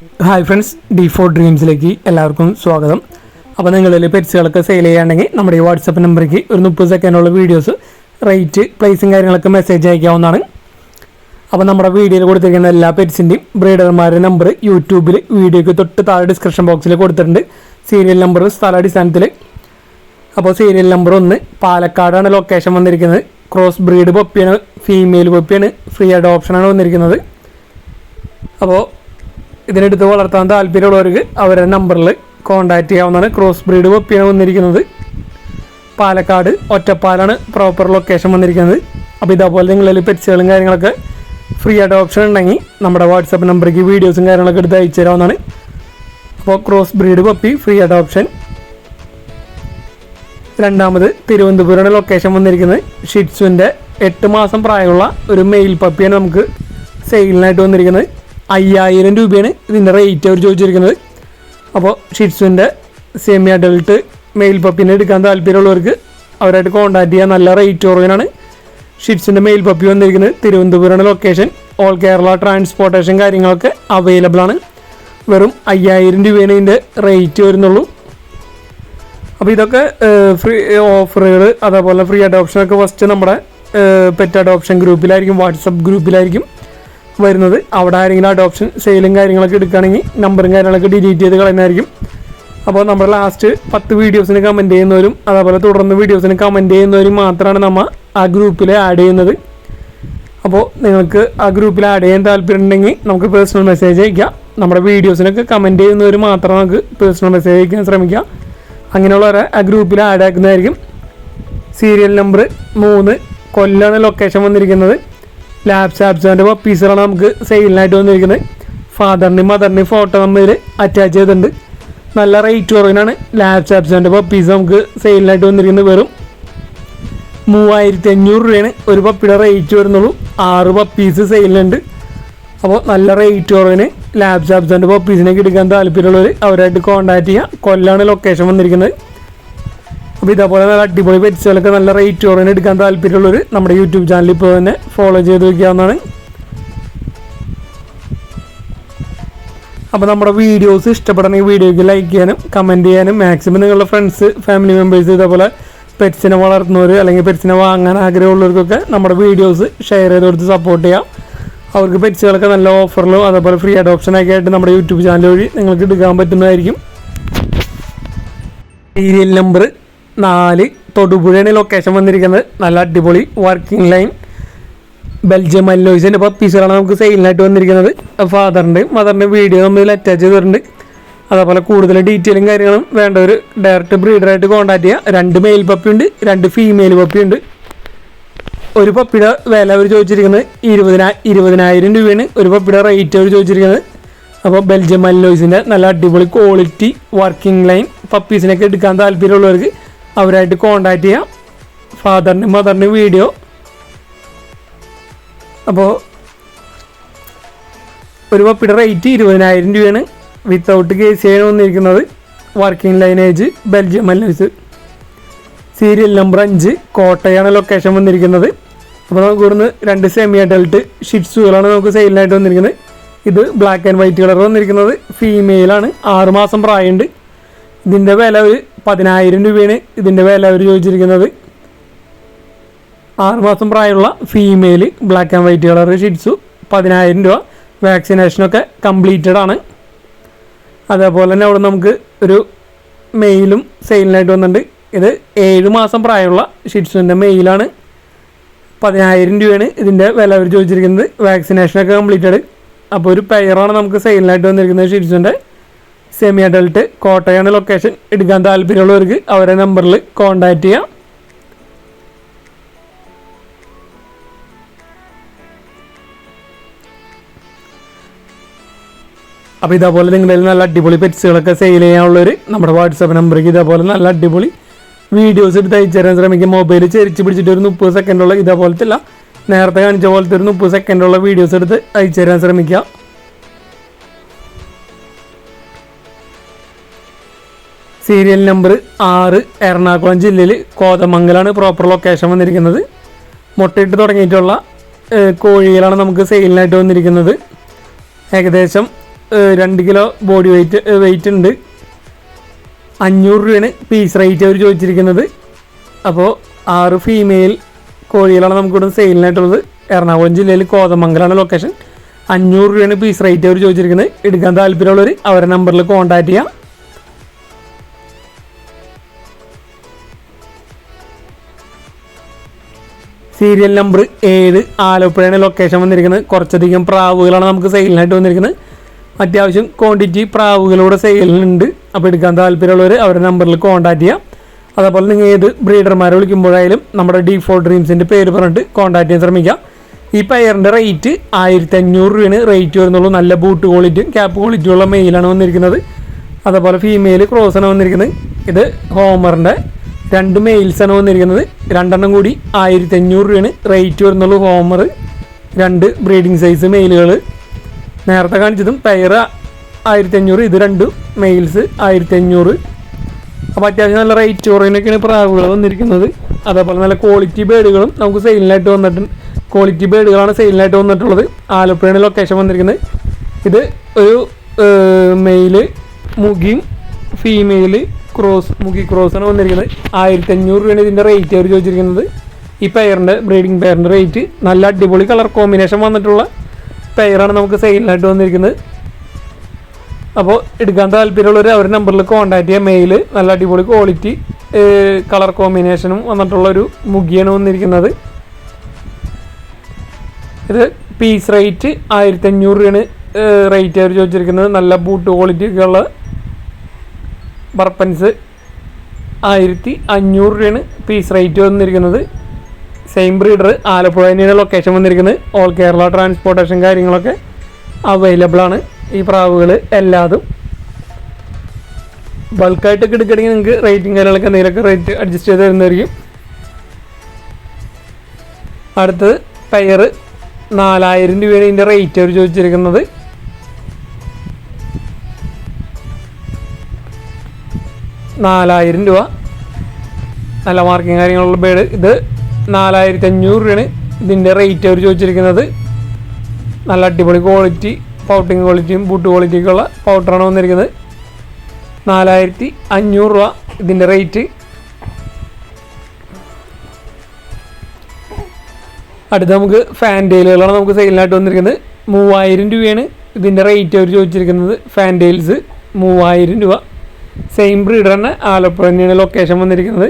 Hi friends, D4 ഡ്രീംസിലേക്ക് എല്ലാവർക്കും സ്വാഗതം. അപ്പോൾ നിങ്ങളിൽ പെറ്റ്സുകളൊക്കെ സെയിൽ ചെയ്യുകയാണെങ്കിൽ നമ്മുടെ ഈ വാട്സപ്പ് നമ്പറിലേക്ക് ഒരു 30 സെക്കൻഡുള്ള വീഡിയോസ് റേറ്റ് പ്രൈസും കാര്യങ്ങളൊക്കെ മെസ്സേജ് അയക്കാവുന്നതാണ്. അപ്പോൾ നമ്മുടെ വീഡിയോയിൽ കൊടുത്തിരിക്കുന്ന എല്ലാ പെറ്റ്സിൻ്റെയും ബ്രീഡർമാരുടെ നമ്പർ യൂട്യൂബിൽ വീഡിയോയ്ക്ക് തൊട്ട് താഴെ ഡിസ്ക്രിപ്ഷൻ ബോക്സിൽ കൊടുത്തിട്ടുണ്ട്. സീരിയൽ നമ്പർ സ്ഥലാടിസ്ഥാനത്തിൽ. അപ്പോൾ സീരിയൽ നമ്പർ 1 പാലക്കാടാണ് ലൊക്കേഷൻ വന്നിരിക്കുന്നത്. ക്രോസ് ബ്രീഡ് പപ്പിയാണ്, ഫീമെയിൽ പപ്പിയാണ്, ഫ്രീ അഡോപ്ഷനാണ് വന്നിരിക്കുന്നത്. അപ്പോൾ ഇതിനെടുത്ത് വളർത്താൻ താല്പര്യമുള്ളവർക്ക് അവരുടെ നമ്പറിൽ കോൺടാക്റ്റ് ചെയ്യാവുന്നതാണ്. ക്രോസ് ബ്രീഡ് പപ്പിയാണ് വന്നിരിക്കുന്നത്. പാലക്കാട് ഒറ്റപ്പാലാണ് പ്രോപ്പർ ലൊക്കേഷൻ വന്നിരിക്കുന്നത്. അപ്പോൾ ഇതേപോലെ നിങ്ങളിൽ പെറ്റ്സുകളും കാര്യങ്ങളൊക്കെ ഫ്രീ അഡോപ്ഷൻ ഉണ്ടെങ്കിൽ നമ്മുടെ വാട്സപ്പ് നമ്പറിലേക്ക് വീഡിയോസും കാര്യങ്ങളൊക്കെ എടുത്ത് അയച്ചു തരാവുന്നതാണ്. അപ്പോൾ cross breed puppy free adoption. രണ്ടാമത് തിരുവനന്തപുരമാണ് ലൊക്കേഷൻ വന്നിരിക്കുന്നത്. ഷിറ്റ്സുവിൻ്റെ 8 മാസം പ്രായമുള്ള ഒരു മെയിൽ പപ്പിയാണ് നമുക്ക് സെയിലിനായിട്ട് വന്നിരിക്കുന്നത്. 5000 രൂപയാണ് ഇതിൻ്റെ റേറ്റ് അവർ ചോദിച്ചിരിക്കുന്നത്. അപ്പോൾ ഷിറ്റ്സുവിൻ്റെ സെമി അഡൾട്ട് മെയിൽ പപ്പിനെ എടുക്കാൻ താല്പര്യമുള്ളവർക്ക് അവരായിട്ട് കോൺടാക്ട് ചെയ്യാൻ നല്ല റേറ്റ് കുറവിനാണ് ഷിറ്റ്സിൻ്റെ മെയിൽ പപ്പി വന്നിരിക്കുന്നത്. തിരുവനന്തപുരമാണ് ലൊക്കേഷൻ. ഓൾ കേരള ട്രാൻസ്പോർട്ടേഷൻ കാര്യങ്ങളൊക്കെ അവൈലബിൾ ആണ്. വെറും 5000 രൂപയാണ് ഇതിൻ്റെ റേറ്റ് വരുന്നുള്ളൂ. അപ്പോൾ ഇതൊക്കെ ഫ്രീ ഓഫറുകൾ, അതേപോലെ ഫ്രീ അഡോപ്ഷനൊക്കെ ഫസ്റ്റ് നമ്മുടെ പെറ്റ് അഡോപ്ഷൻ ഗ്രൂപ്പിലായിരിക്കും, വാട്സപ്പ് ഗ്രൂപ്പിലായിരിക്കും വരുന്നത്. അവിടെ ആരെങ്കിലും അഡോപ്ഷൻ സെയിലും കാര്യങ്ങളൊക്കെ എടുക്കുകയാണെങ്കിൽ നമ്പറും കാര്യങ്ങളൊക്കെ ഡിലീറ്റ് ചെയ്ത് കളയുന്നതായിരിക്കും. അപ്പോൾ നമ്മുടെ ലാസ്റ്റ് 10 വീഡിയോസിന് കമൻറ്റ് ചെയ്യുന്നവരും അതേപോലെ തുടർന്ന് വീഡിയോസിന് കമൻറ്റ് ചെയ്യുന്നവരും മാത്രമാണ് നമ്മൾ ആ ഗ്രൂപ്പിൽ ആഡ് ചെയ്യുന്നത്. അപ്പോൾ നിങ്ങൾക്ക് ആ ഗ്രൂപ്പിൽ ആഡ് ചെയ്യാൻ താല്പര്യം ഉണ്ടെങ്കിൽ നമുക്ക് പേഴ്സണൽ മെസ്സേജ് അയക്കാം. നമ്മുടെ വീഡിയോസിനൊക്കെ കമൻറ്റ് ചെയ്യുന്നവർ മാത്രം നമുക്ക് പേഴ്സണൽ മെസ്സേജ് അയക്കാൻ ശ്രമിക്കാം. അങ്ങനെയുള്ളവരെ ആ ഗ്രൂപ്പിൽ ആഡ് ആക്കുന്നതായിരിക്കും. സീരിയൽ നമ്പർ 3 കൊല്ലാണ് ലൊക്കേഷൻ വന്നിരിക്കുന്നത്. ലാബ്സ് ആപ്സാൻ്റെ പപ്പീസുകളാണ് നമുക്ക് സെയിലിനായിട്ട് വന്നിരിക്കുന്നത്. ഫാദറിൻ്റെയും മദറിൻ്റെയും ഫോട്ടോ നമ്മൾ അറ്റാച്ച് ചെയ്തിട്ടുണ്ട്. നല്ല റേറ്റ് കുറവിനാണ് ലാബ്സ് ആപ്സാൻ്റെ പപ്പീസ് നമുക്ക് സെയിലിനായിട്ട് വന്നിരിക്കുന്നത്. വെറും 3500 രൂപയാണ് ഒരു പപ്പിയുടെ റേറ്റ് വരുന്നുള്ളൂ. 6 പപ്പീസ് സെയിലുണ്ട്. അപ്പോൾ നല്ല റേറ്റ് കുറവിന് ലാബ്സ് ആപ്സാൻ്റെ പപ്പീസിനൊക്കെ എടുക്കാൻ താല്പര്യമുള്ളവർ അവരായിട്ട് കോൺടാക്ട് ചെയ്യുക. കൊല്ലാണ് ലൊക്കേഷൻ വന്നിരിക്കുന്നത്. അപ്പോൾ ഇതേപോലെ നല്ല അടിപൊളി പെറ്റ്സുകളൊക്കെ നല്ല റേറ്റ് കുറവിന് എടുക്കാൻ താല്പര്യമുള്ളവർ നമ്മുടെ യൂട്യൂബ് ചാനൽ ഇപ്പോൾ തന്നെ ഫോളോ ചെയ്ത് വയ്ക്കാവുന്നതാണ്. അപ്പോൾ നമ്മുടെ വീഡിയോസ് ഇഷ്ടപ്പെടണമെങ്കിൽ വീഡിയോയ്ക്ക് ലൈക്ക് ചെയ്യാനും കമൻറ്റ് ചെയ്യാനും മാക്സിമം നിങ്ങളുടെ ഫ്രണ്ട്സ് ഫാമിലി മെമ്പേഴ്സ് ഇതേപോലെ പെറ്റ്സിനെ വളർത്തുന്നവർ അല്ലെങ്കിൽ പെറ്റ്സിനെ വാങ്ങാൻ ആഗ്രഹമുള്ളവർക്കൊക്കെ നമ്മുടെ വീഡിയോസ് ഷെയർ ചെയ്ത് കൊടുത്ത് സപ്പോർട്ട് ചെയ്യാം. അവർക്ക് പെറ്റ്സുകളൊക്കെ നല്ല ഓഫറിലും അതേപോലെ ഫ്രീ അഡോപ്ഷനൊക്കെ ആയിട്ട് നമ്മുടെ യൂട്യൂബ് ചാനൽ വഴി നിങ്ങൾക്ക് എടുക്കാൻ പറ്റുന്നതായിരിക്കും. സീരിയൽ നമ്പർ 4 തൊടുപുഴയാണ് ലൊക്കേഷൻ വന്നിരിക്കുന്നത്. നല്ല അടിപൊളി വർക്കിംഗ് ലൈൻ ബെൽജിയം മല്ലോയ്സിൻ്റെ പപ്പീസുകളാണ് നമുക്ക് സെയിലിനായിട്ട് വന്നിരിക്കുന്നത്. ഫാദറിൻ്റെയും മദറിൻ്റെയും വീഡിയോ നമ്മൾ അറ്റാച്ച് ചെയ്തിട്ടുണ്ട്. അതേപോലെ കൂടുതൽ ഡീറ്റെയിലും കാര്യങ്ങളും വേണ്ടവർ ഡയറക്റ്റ് ബ്രീഡറായിട്ട് കോൺടാക്ട് ചെയ്യുക. 2 മെയിൽ പപ്പിയുണ്ട്, 2 ഫീമെയിൽ പപ്പിയുണ്ട്. ഒരു പപ്പിയുടെ വില അവർ ചോദിച്ചിരിക്കുന്നത് 20,000 രൂപയാണ് ഒരു പപ്പിയുടെ റേറ്റ് അവർ ചോദിച്ചിരിക്കുന്നത്. അപ്പോൾ ബെൽജിയം മല്ലോയ്സിൻ്റെ നല്ല അടിപൊളി ക്വാളിറ്റി വർക്കിംഗ് ലൈൻ പപ്പീസിനൊക്കെ എടുക്കാൻ താല്പര്യമുള്ളവർക്ക് അവരായിട്ട് കോൺടാക്ട് ചെയ്യാം. ഫാദറിൻ്റെയും മദറിൻ്റെയും വീഡിയോ. അപ്പോൾ ഒരു പപ്പിയുടെ റേറ്റ് 20,000 രൂപയാണ്. വിത്തൗട്ട് കേസിയാണ് വന്നിരിക്കുന്നത്. Working lineage Belgium Malinois. Serial number 5 കോട്ടയാണ് ലൊക്കേഷൻ വന്നിരിക്കുന്നത്. അപ്പോൾ നമുക്ക് ഇവിടുന്ന് 2 സെമി അഡൾട്ട് ഷിറ്റ്സുകളാണ് നമുക്ക് സെയിലിനായിട്ട് വന്നിരിക്കുന്നത്. ഇത് ബ്ലാക്ക് ആൻഡ് വൈറ്റ് കളർ വന്നിരിക്കുന്നത്. ഫീമെയിലാണ്, 6 മാസം പ്രായമുണ്ട്. ഇതിൻ്റെ വില ഒരു 10,000 രൂപയാണ് ഇതിൻ്റെ വില അവർ ചോദിച്ചിരിക്കുന്നത്. 6 മാസം പ്രായമുള്ള female black and white colour Shih Tzu 10,000 രൂപ. വാക്സിനേഷനൊക്കെ കംപ്ലീറ്റഡ് ആണ്. അതേപോലെ തന്നെ അവിടെ നമുക്ക് ഒരു മെയിലും സെയിലിനായിട്ട് വന്നിട്ടുണ്ട്. ഇത് 7 മാസം പ്രായമുള്ള ഷിറ്റ്സുവിൻ്റെ മെയിലാണ്. 10,000 രൂപയാണ് ഇതിൻ്റെ വില അവർ ചോദിച്ചിരിക്കുന്നത്. വാക്സിനേഷനൊക്കെ കംപ്ലീറ്റഡ്. അപ്പോൾ ഒരു പെയറാണ് നമുക്ക് സെയിലിനായിട്ട് വന്നിരിക്കുന്നത്. ഷിറ്റ്സുവിൻ്റെ സെമി അഡൾട്ട്. കോട്ടയാണ് ലൊക്കേഷൻ. എടുക്കാൻ താല്പര്യമുള്ളവർക്ക് അവരുടെ നമ്പറിൽ കോൺടാക്റ്റ് ചെയ്യാം. അപ്പോൾ ഇതേപോലെ നിങ്ങളുടെ നല്ല അടിപൊളി പെറ്റ്സുകളൊക്കെ സെയിൽ ചെയ്യാനുള്ളവർ നമ്മുടെ വാട്സപ്പ് നമ്പറിലേക്ക് ഇതേപോലെ നല്ല അടിപൊളി വീഡിയോസ് എടുത്ത് അയച്ചു തരാൻ ശ്രമിക്കുക. മൊബൈൽ ചെരിച്ച് പിടിച്ചിട്ട് ഒരു 30 സെക്കൻഡുള്ള ഇതേപോലത്തെ അല്ല, നേരത്തെ കാണിച്ച പോലത്തെ ഒരു 30 സെക്കൻഡുള്ള വീഡിയോസ് എടുത്ത് അയച്ചു തരാൻ ശ്രമിക്കുക. സീരിയൽ നമ്പർ 6 എറണാകുളം ജില്ലയിൽ കോതമംഗലാണ് പ്രോപ്പർ ലൊക്കേഷൻ വന്നിരിക്കുന്നത്. മുട്ടയിട്ട് തുടങ്ങിയിട്ടുള്ള കോഴികളാണ് നമുക്ക് സെയിലിനായിട്ട് വന്നിരിക്കുന്നത്. ഏകദേശം 2 കിലോ ബോഡി വെയിറ്റ് ഉണ്ട്. 500 രൂപയാണ് പീസ് റേറ്റ് അവർ ചോദിച്ചിരിക്കുന്നത്. അപ്പോൾ 6 ഫീമെയിൽ കോഴികളാണ് നമുക്കിവിടെ സെയിലിനായിട്ടുള്ളത്. എറണാകുളം ജില്ലയിൽ കോതമംഗലാണ് ലൊക്കേഷൻ. 500 രൂപയാണ് പീസ് റേറ്റ് അവർ ചോദിച്ചിരിക്കുന്നത്. എടുക്കാൻ താല്പര്യമുള്ളവർ അവരുടെ നമ്പറിൽ കോൺടാക്ട് ചെയ്യാം. സീരിയൽ നമ്പർ 7 ആലപ്പുഴയാണ് ലൊക്കേഷൻ വന്നിരിക്കുന്നത്. കുറച്ചധികം പ്രാവുകളാണ് നമുക്ക് സെയിലിനായിട്ട് വന്നിരിക്കുന്നത്. അത്യാവശ്യം ക്വാണ്ടിറ്റി പ്രാവുകളൂടെ സെയിലിനുണ്ട്. അപ്പോൾ എടുക്കാൻ താല്പര്യമുള്ളവർ അവരുടെ നമ്പറിൽ കോൺടാക്ട് ചെയ്യാം. അതേപോലെ നിങ്ങൾ ഏത് ബ്രീഡർമാരെ വിളിക്കുമ്പോഴായാലും നമ്മുടെ D4 ഡ്രീംസിൻ്റെ പേര് പറഞ്ഞിട്ട് കോൺടാക്ട് ചെയ്യാൻ ശ്രമിക്കാം. ഈ പെയറിൻ്റെ റേറ്റ് 1500 രൂപയാണ് റേറ്റ് വരുന്നുള്ളൂ. നല്ല ബൂട്ട് ക്വാളിറ്റിയും ക്യാപ്പ് ക്വാളിറ്റിയുള്ള മെയിലാണ് വന്നിരിക്കുന്നത്. അതേപോലെ ഫീമെയിൽ ക്രോസാണ് വന്നിരിക്കുന്നത്. ഇത് ഹോമറിൻ്റെ 2 മെയിൽസാണ് വന്നിരിക്കുന്നത്. 2 കൂടി 1500 രൂപയാണ് റേറ്റ് വരുന്നുള്ളൂ. ഹോമർ 2 ബ്രീഡിംഗ് സൈസ് മെയിലുകൾ. നേരത്തെ കാണിച്ചതും പെയർ 1500, ഇത് 2 മെയിൽസ് 1500. അപ്പോൾ അത്യാവശ്യം നല്ല റേറ്റ് കുറവിനൊക്കെയാണ് പ്രാവുകൾ വന്നിരിക്കുന്നത്. അതേപോലെ നല്ല ക്വാളിറ്റി ബേഡുകളും നമുക്ക് സെയിലിനായിട്ട് വന്നിട്ടുണ്ട്. ക്വാളിറ്റി ബേഡുകളാണ് സെയിലിനായിട്ട് വന്നിട്ടുള്ളത്. ആലപ്പുഴയാണ് ലൊക്കേഷൻ വന്നിരിക്കുന്നത്. ഇത് ഒരു മെയില് മുഗിയും ഫീമെയിൽ മുഗി ക്രോസാണ് വന്നിരിക്കുന്നത്. 1500 രൂപയാണ് ഇതിൻ്റെ റേറ്റ് അവർ ചോദിച്ചിരിക്കുന്നത്. ഈ പെയറിൻ്റെ ബ്രീഡിംഗ് പെയറിൻ്റെ റേറ്റ് നല്ല അടിപൊളി കളർ കോമ്പിനേഷൻ വന്നിട്ടുള്ള പെയറാണ് നമുക്ക് സെയിലിനായിട്ട് വന്നിരിക്കുന്നത്. അപ്പോൾ എടുക്കാൻ താല്പര്യമുള്ളവർ അവരുടെ നമ്പറിൽ കോൺടാക്ട് ചെയ്യുക. മെയിൽ നല്ല അടിപൊളി ക്വാളിറ്റി കളർ കോമ്പിനേഷനും വന്നിട്ടുള്ളൊരു മുഗിയാണ് വന്നിരിക്കുന്നത്. ഇത് പീസ് റേറ്റ് 1500 രൂപയാണ് റേറ്റ് അവർ ചോദിച്ചിരിക്കുന്നത്. നല്ല ബൂട്ട് ക്വാളിറ്റി ഒക്കെ ഉള്ള ബർപ്പൻസ് 1500 രൂപയാണ് പീസ് റേറ്റ് വന്നിരിക്കുന്നത്. സെയിം ബ്രീഡർ ആലപ്പുഴ തന്നെയാണ് ലൊക്കേഷൻ വന്നിരിക്കുന്നത്. ഓൾ കേരള ട്രാൻസ്പോർട്ടേഷൻ കാര്യങ്ങളൊക്കെ അവൈലബിൾ ആണ്. ഈ പ്രാവുകൾ എല്ലാതും ബൾക്കായിട്ടൊക്കെ എടുക്കുകയാണെങ്കിൽ നിങ്ങൾക്ക് റേറ്റിംഗ് കാര്യങ്ങളൊക്കെ എന്തെങ്കിലുമൊക്കെ റേറ്റ് അഡ്ജസ്റ്റ് ചെയ്ത് തരുന്നതായിരിക്കും. അടുത്തത് പെയർ 4000 രൂപയാണ് ഇതിൻ്റെ റേറ്റ് അവർ ചോദിച്ചിരിക്കുന്നത്. 4000 രൂപ നല്ല മാർക്കിങ് കാര്യങ്ങളുള്ള ബേഡ്. ഇത് 4500 രൂപയാണ് ഇതിൻ്റെ റേറ്റ് അവർ ചോദിച്ചിരിക്കുന്നത്. നല്ല അടിപൊളി ക്വാളിറ്റി പൗട്ടിങ് ക്വാളിറ്റിയും ബൂട്ട് ക്വാളിറ്റിയൊക്കെ ഉള്ള പൗട്ടറാണ് വന്നിരിക്കുന്നത്. 4500 രൂപ ഇതിൻ്റെ റേറ്റ്. അടുത്ത നമുക്ക് ഫാൻറ്റെയിലുകളാണ് നമുക്ക് സെയിലിനായിട്ട് വന്നിരിക്കുന്നത്. 3000 രൂപയാണ് ഇതിൻ്റെ റേറ്റ് അവർ ചോദിച്ചിരിക്കുന്നത്. ഫാൻറ്റെയിൽസ് 3000 രൂപ. സെയിം ബ്രീഡർ തന്നെ ആലപ്പുഴ തന്നെയാണ് ലൊക്കേഷൻ വന്നിരിക്കുന്നത്.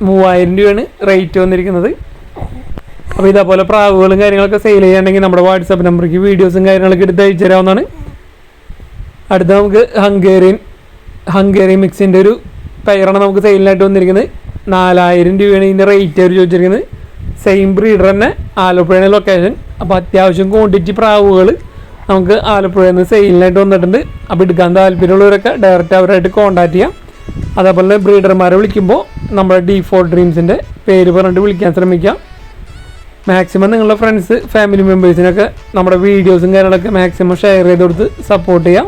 3000 രൂപയാണ് റേറ്റ് വന്നിരിക്കുന്നത്. അപ്പോൾ ഇതേപോലെ പ്രാവുകളും കാര്യങ്ങളൊക്കെ സെയിൽ ചെയ്യാണ്ടെങ്കിൽ നമ്മുടെ വാട്സാപ്പ് നമ്പറിലേക്ക് വീഡിയോസും കാര്യങ്ങളൊക്കെ എടുത്ത് അയച്ചു തരാവുന്നതാണ്. അടുത്ത നമുക്ക് ഹംഗേറിയൻ മിക്സിൻ്റെ ഒരു പെയറാണ് നമുക്ക് സെയിലിനായിട്ട് വന്നിരിക്കുന്നത്. 4000 രൂപയാണ് ഇതിൻ്റെ റേറ്റ് അവർ ചോദിച്ചിരിക്കുന്നത്. സെയിം ബ്രീഡർ തന്നെ ആലപ്പുഴയാണ് ലൊക്കേഷൻ. അപ്പോൾ അത്യാവശ്യം ക്വാണ്ടിറ്റി പ്രാവുകൾ നമുക്ക് ആലപ്പുഴയിൽ നിന്ന് സെയിലിനായിട്ട് വന്നിട്ടുണ്ട്. അപ്പോൾ എടുക്കാൻ താല്പര്യമുള്ളവരൊക്കെ ഡയറക്റ്റ് അവരായിട്ട് കോൺടാക്ട് ചെയ്യാം. അതേപോലെ തന്നെ ബ്രീഡർമാരെ വിളിക്കുമ്പോൾ നമ്മുടെ D4 ഡ്രീംസിൻ്റെ പേര് പറഞ്ഞിട്ട് വിളിക്കാൻ ശ്രമിക്കാം. മാക്സിമം നിങ്ങളുടെ ഫ്രണ്ട്സ് ഫാമിലി മെമ്പേഴ്സിനൊക്കെ നമ്മുടെ വീഡിയോസും കാര്യങ്ങളൊക്കെ മാക്സിമം ഷെയർ ചെയ്ത് കൊടുത്ത് സപ്പോർട്ട് ചെയ്യാം.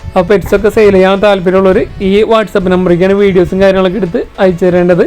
അപ്പോൾ പെറ്റ്സൊക്കെ സെയിൽ ചെയ്യാൻ താല്പര്യമുള്ളവർ ഈ വാട്സപ്പ് നമ്പറിലേക്കാണ് വീഡിയോസും കാര്യങ്ങളൊക്കെ എടുത്ത് അയച്ചു തരേണ്ടത്.